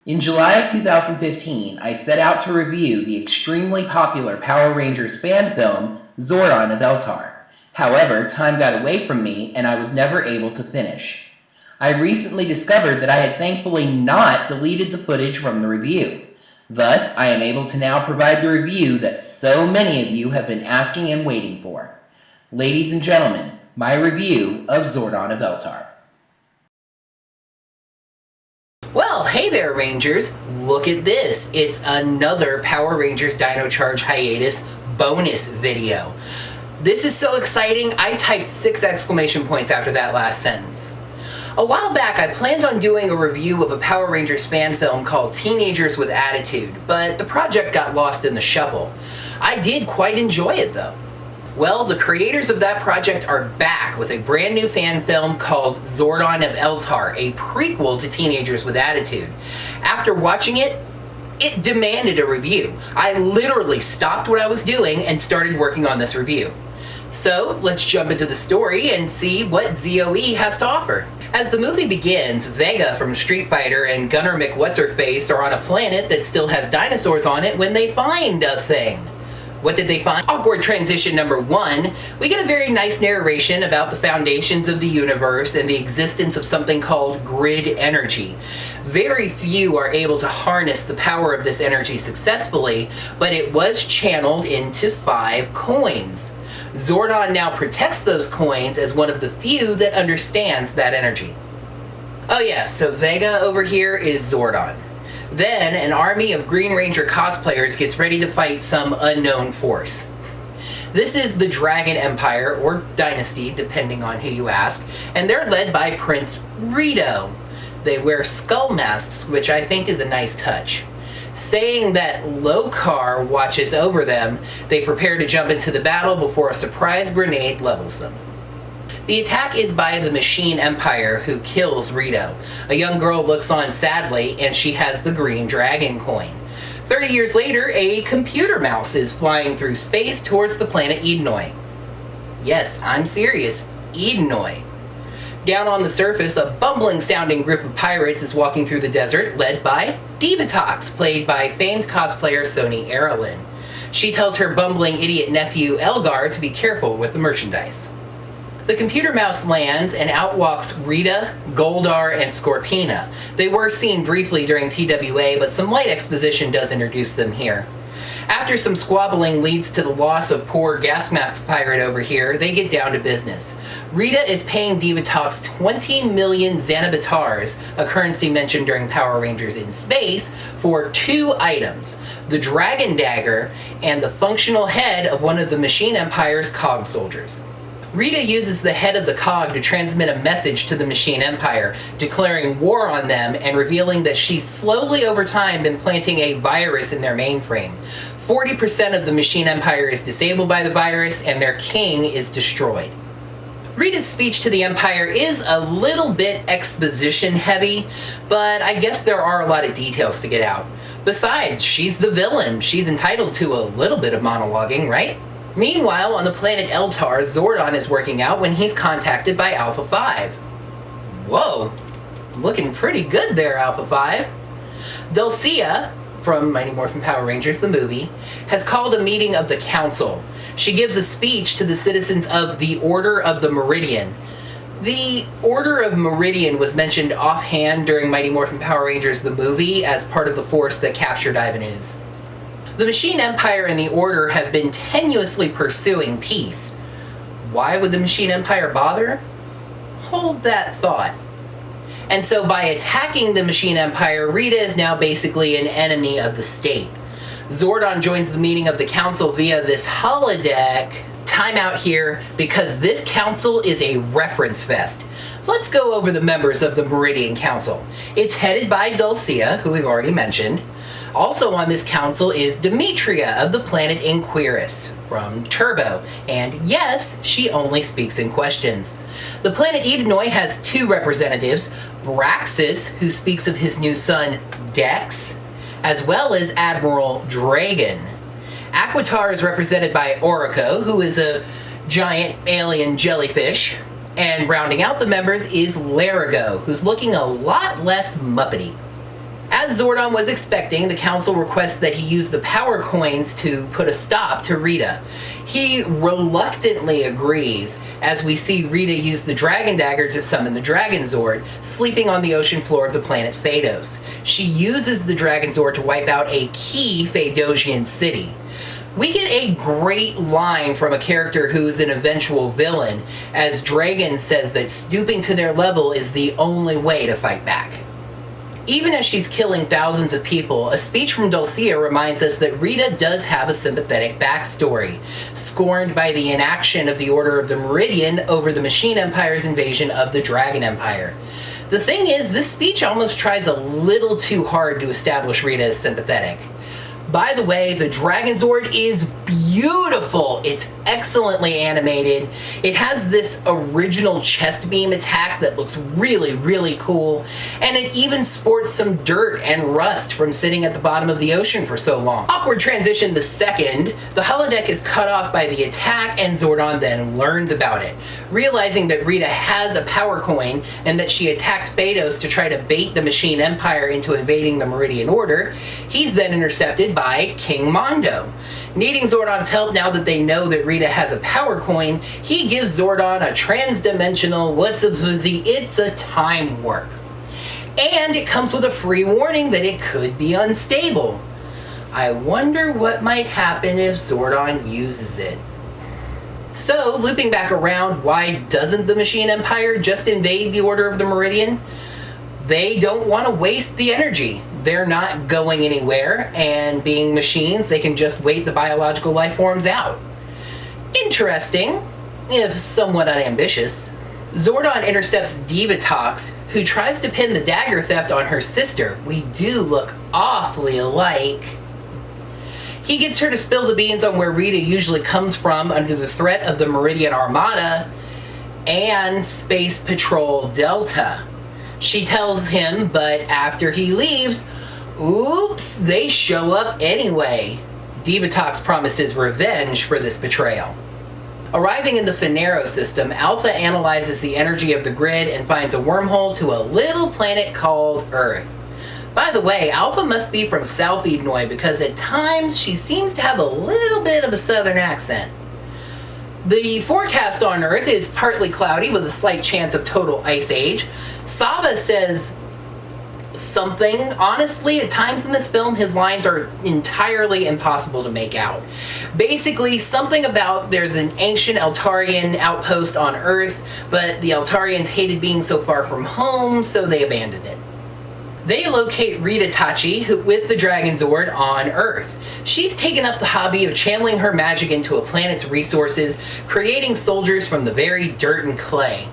In July of 2015, I set out to review the extremely popular Power Rangers fan film, Zordon of Eltar. However, time got away from me and I was never able to finish. I recently discovered that I had thankfully not deleted the footage from the review. Thus, I am able to now provide the review that so many of you have been asking and waiting for. Ladies and gentlemen, my review of Zordon of Eltar. Well, hey there, Rangers! Look at this! It's another Power Rangers Dino Charge Hiatus bonus video. This is so exciting, I typed 6 exclamation points after that last sentence. A while back, I planned on doing a review of a Power Rangers fan film called Teenagers with Attitude, but the project got lost in the shuffle. I did quite enjoy it, though. Well, the creators of that project are back with a brand new fan film called Zordon of Eltar, a prequel to Teenagers with Attitude. After watching it, it demanded a review. I literally stopped what I was doing and started working on this review. So, let's jump into the story and see what ZOE has to offer. As the movie begins, Vega from Street Fighter and Gunner McWhat's-Her-Face are on a planet that still has dinosaurs on it when they find a thing. What did they find? Awkward transition number 1, we get a very nice narration about the foundations of the universe and the existence of something called grid energy. Very few are able to harness the power of this energy successfully, but it was channeled into 5 coins. Zordon now protects those coins as one of the few that understands that energy. Oh yeah, so Vega over here is Zordon. Then, an army of Green Ranger cosplayers gets ready to fight some unknown force. This is the Dragon Empire, or Dynasty, depending on who you ask, and they're led by Prince Rito. They wear skull masks, which I think is a nice touch. Saying that Lokar watches over them, they prepare to jump into the battle before a surprise grenade levels them. The attack is by the Machine Empire, who kills Rito. A young girl looks on sadly, and she has the green dragon coin. 30 years later, a computer mouse is flying through space towards the planet Edenoi. Yes, I'm serious, Edenoi. Down on the surface, a bumbling-sounding group of pirates is walking through the desert, led by Divatox, played by famed cosplayer Sony Erlin. She tells her bumbling idiot nephew Elgar to be careful with the merchandise. The computer mouse lands, and out walks Rita, Goldar, and Scorpina. They were seen briefly during TWA, but some light exposition does introduce them here. After some squabbling leads to the loss of poor gas mask pirate over here, they get down to business. Rita is paying Divatox 20 million Xanabatars, a currency mentioned during Power Rangers in Space, for 2 items, the Dragon Dagger and the functional head of one of the Machine Empire's cog soldiers. Rita uses the head of the cog to transmit a message to the Machine Empire, declaring war on them and revealing that she's slowly over time been planting a virus in their mainframe. 40% of the Machine Empire is disabled by the virus, and their king is destroyed. Rita's speech to the Empire is a little bit exposition heavy, but I guess there are a lot of details to get out. Besides, she's the villain. She's entitled to a little bit of monologuing, right? Meanwhile, on the planet Eltar, Zordon is working out when he's contacted by Alpha 5. Whoa, looking pretty good there, Alpha 5. Dulcia, from Mighty Morphin Power Rangers, the movie, has called a meeting of the Council. She gives a speech to the citizens of the Order of the Meridian. The Order of Meridian was mentioned offhand during Mighty Morphin Power Rangers, the movie, as part of the force that captured Ivan Ooze. The Machine Empire and the Order have been tenuously pursuing peace. Why would the Machine Empire bother? Hold that thought. And so by attacking the Machine Empire, Rita is now basically an enemy of the state. Zordon joins the meeting of the council via this holodeck. Time out here, because this council is a reference fest. Let's go over the members of the Meridian Council. It's headed by Dulcia, who we've already mentioned. Also on this council is Demetria of the planet Inquiris, from Turbo, and yes, she only speaks in questions. The planet Edenoi has 2 representatives, Braxis, who speaks of his new son, Dex, as well as Admiral Dragon. Aquitar is represented by Orico, who is a giant alien jellyfish, and rounding out the members is Larigo, who's looking a lot less Muppety. As Zordon was expecting, the council requests that he use the power coins to put a stop to Rita. He reluctantly agrees, as we see Rita use the Dragon Dagger to summon the Dragon Zord, sleeping on the ocean floor of the planet Phaedos. She uses the Dragon Zord to wipe out a key Phaedosian city. We get a great line from a character who is an eventual villain, as Dragon says that stooping to their level is the only way to fight back. Even as she's killing thousands of people, a speech from Dulcea reminds us that Rita does have a sympathetic backstory, scorned by the inaction of the Order of the Meridian over the Machine Empire's invasion of the Dragon Empire. The thing is, this speech almost tries a little too hard to establish Rita as sympathetic. By the way, the Dragon Zord is beautiful. It's excellently animated. It has this original chest beam attack that looks really, really cool. And it even sports some dirt and rust from sitting at the bottom of the ocean for so long. Awkward transition the second. The holodeck is cut off by the attack and Zordon then learns about it. Realizing that Rita has a power coin and that she attacked Phaedos to try to bait the Machine Empire into invading the Meridian Order, he's then intercepted by King Mondo. Needing Zordon's help now that they know that Rita has a power coin, he gives Zordon a trans-dimensional what's a fuzzy, it's a time warp. And it comes with a free warning that it could be unstable. I wonder what might happen if Zordon uses it. So, looping back around, why doesn't the Machine Empire just invade the Order of the Meridian? They don't want to waste the energy. They're not going anywhere, and being machines, they can just wait the biological life forms out. Interesting, if somewhat unambitious. Zordon intercepts Divatox, who tries to pin the dagger theft on her sister. We do look awfully alike. He gets her to spill the beans on where Rita usually comes from under the threat of the Meridian Armada and Space Patrol Delta. She tells him, but after he leaves, oops, they show up anyway. Divatox promises revenge for this betrayal. Arriving in the Finero system, Alpha analyzes the energy of the grid and finds a wormhole to a little planet called Earth. By the way, Alpha must be from South Edenoi because at times she seems to have a little bit of a southern accent. The forecast on Earth is partly cloudy with a slight chance of total ice age. Saba says something. Honestly, at times in this film, his lines are entirely impossible to make out. Basically, something about there's an ancient Eltarian outpost on Earth, but the Eltarians hated being so far from home, so they abandoned it. They locate Rita Tachi with the Dragon Zord on Earth. She's taken up the hobby of channeling her magic into a planet's resources, creating soldiers from the very dirt and clay.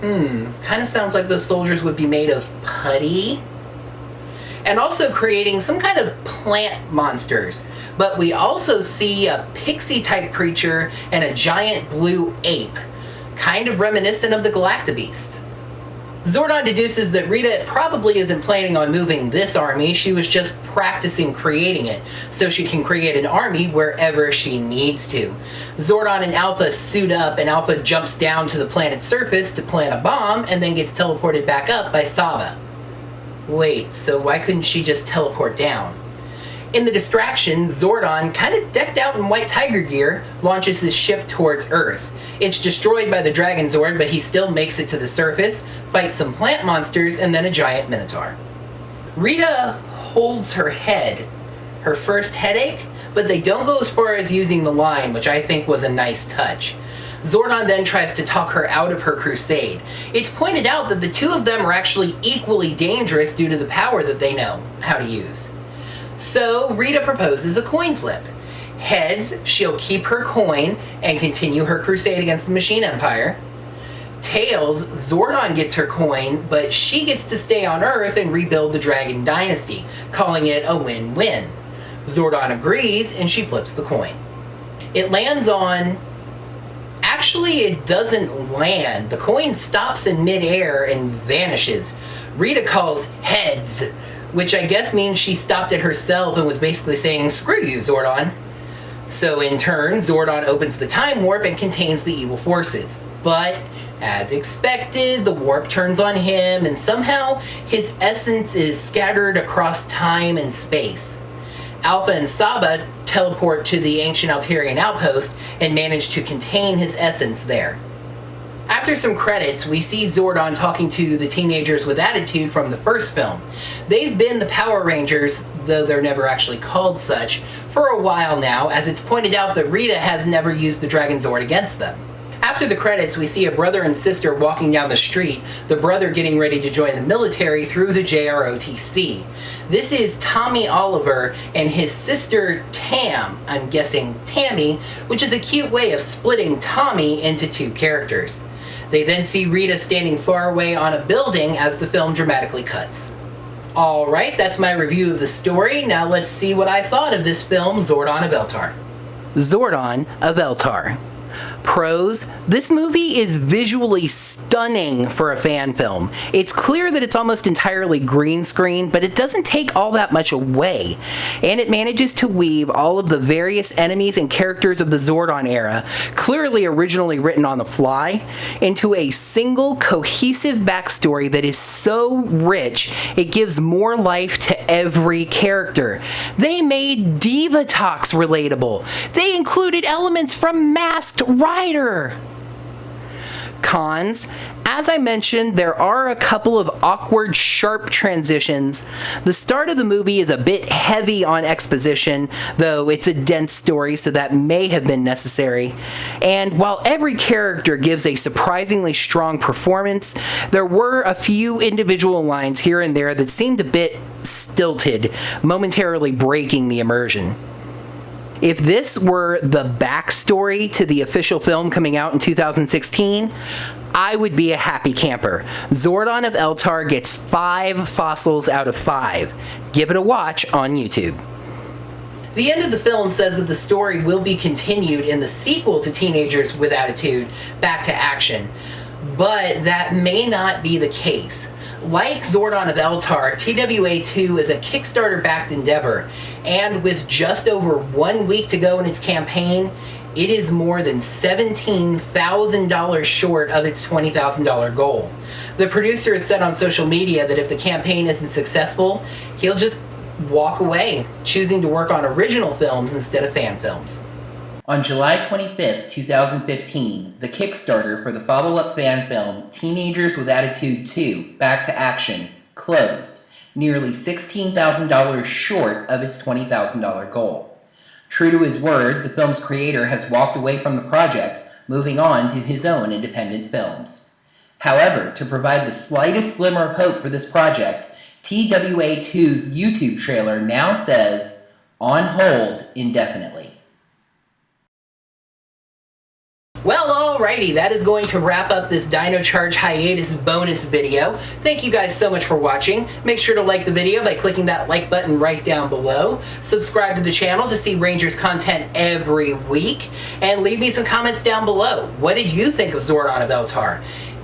Kind of sounds like those soldiers would be made of putty. And also creating some kind of plant monsters. But we also see a pixie-type creature and a giant blue ape, kind of reminiscent of the Galactabeast. Zordon deduces that Rita probably isn't planning on moving this army, she was just practicing creating it, so she can create an army wherever she needs to. Zordon and Alpha suit up, and Alpha jumps down to the planet's surface to plant a bomb, and then gets teleported back up by Saba. Wait, so why couldn't she just teleport down? In the distraction, Zordon, kind of decked out in white tiger gear, launches his ship towards Earth. It's destroyed by the Dragon Zord, but he still makes it to the surface, fights some plant monsters, and then a giant minotaur. Rita holds her head, her first headache, but they don't go as far as using the line, which I think was a nice touch. Zordon then tries to talk her out of her crusade. It's pointed out that the two of them are actually equally dangerous due to the power that they know how to use. So Rita proposes a coin flip. Heads, she'll keep her coin and continue her crusade against the Machine Empire. Tails, Zordon gets her coin, but she gets to stay on Earth and rebuild the Dragon Dynasty, calling it a win-win. Zordon agrees, and she flips the coin. It lands on... Actually, it doesn't land. The coin stops in mid-air and vanishes. Rita calls heads, which I guess means she stopped it herself and was basically saying, "Screw you, Zordon." So in turn, Zordon opens the time warp and contains the evil forces. But As expected, the warp turns on him, and somehow his essence is scattered across time and space. Alpha and Saba teleport to the ancient Altarian outpost and manage to contain his essence there. After some credits, we see Zordon talking to the teenagers with attitude from the first film. They've been the Power Rangers, though they're never actually called such, for a while now, as it's pointed out that Rita has never used the Dragon Zord against them. After the credits, we see a brother and sister walking down the street, the brother getting ready to join the military through the JROTC. This is Tommy Oliver and his sister Tam, I'm guessing Tammy, which is a cute way of splitting Tommy into two characters. They then see Rita standing far away on a building as the film dramatically cuts. Alright, that's my review of the story. Now let's see what I thought of this film, Zordon of Eltar. Zordon of Eltar. Pros: this movie is visually stunning for a fan film. It's clear that it's almost entirely green screen, but it doesn't take all that much away. And it manages to weave all of the various enemies and characters of the Zordon era, clearly originally written on the fly, into a single cohesive backstory that is so rich it gives more life to every character. They made Diva Talks relatable. They included elements from Masked Rider. Cons: as I mentioned, there are a couple of awkward, sharp transitions. The start of the movie is a bit heavy on exposition, though it's a dense story, so that may have been necessary. And while every character gives a surprisingly strong performance, there were a few individual lines here and there that seemed a bit stilted, momentarily breaking the immersion. If this were the backstory to the official film coming out in 2016, I would be a happy camper. Zordon of Eltar gets 5 fossils out of 5. Give it a watch on YouTube. The end of the film says that the story will be continued in the sequel to Teenagers with Attitude, Back to Action, but that may not be the case. Like Zordon of Eltar, TWA2 is a Kickstarter-backed endeavor, and with just over 1 week to go in its campaign, it is more than $17,000 short of its $20,000 goal. The producer has said on social media that if the campaign isn't successful, he'll just walk away, choosing to work on original films instead of fan films. On July 25th, 2015, the Kickstarter for the follow-up fan film Teenagers with Attitude 2, Back to Action, closed, nearly $16,000 short of its $20,000 goal. True to his word, the film's creator has walked away from the project, moving on to his own independent films. However, to provide the slightest glimmer of hope for this project, TWA2's YouTube trailer now says, "On hold indefinitely." Well, alrighty, that is going to wrap up this Dino Charge Hiatus bonus video. Thank you guys so much for watching. Make sure to like the video by clicking that like button right down below. Subscribe to the channel to see Rangers content every week. And leave me some comments down below. What did you think of Zordon of Eltar?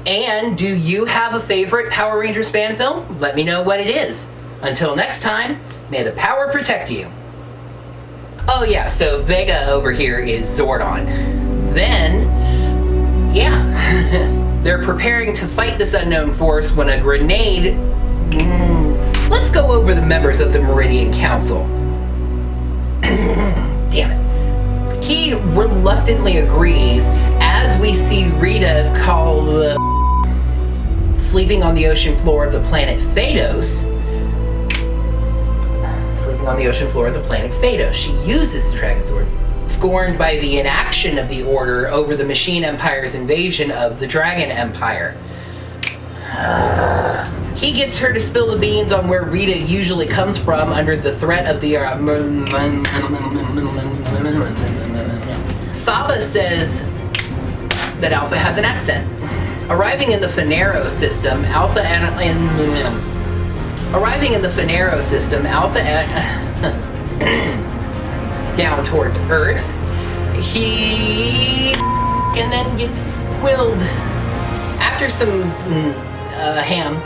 And do you have a favorite Power Rangers fan film? Let me know what it is. Until next time, may the power protect you. Oh yeah, so Vega over here is Zordon. Then, yeah, they're preparing to fight this unknown force when a grenade... Let's go over the members of the Meridian Council. Damn it. He reluctantly agrees as we see Rita call sleeping on the ocean floor of the planet Phaedos. Sleeping on the ocean floor of the planet Phaedos. She uses the Dragon Zord. Scorned by the inaction of the Order over the Machine Empire's invasion of the Dragon Empire. He gets her to spill the beans on where Rita usually comes from under the threat of the... Saba says that Alpha has an accent. Arriving in the Phaneros system, Alpha down towards Earth, and then gets squilled. After some ham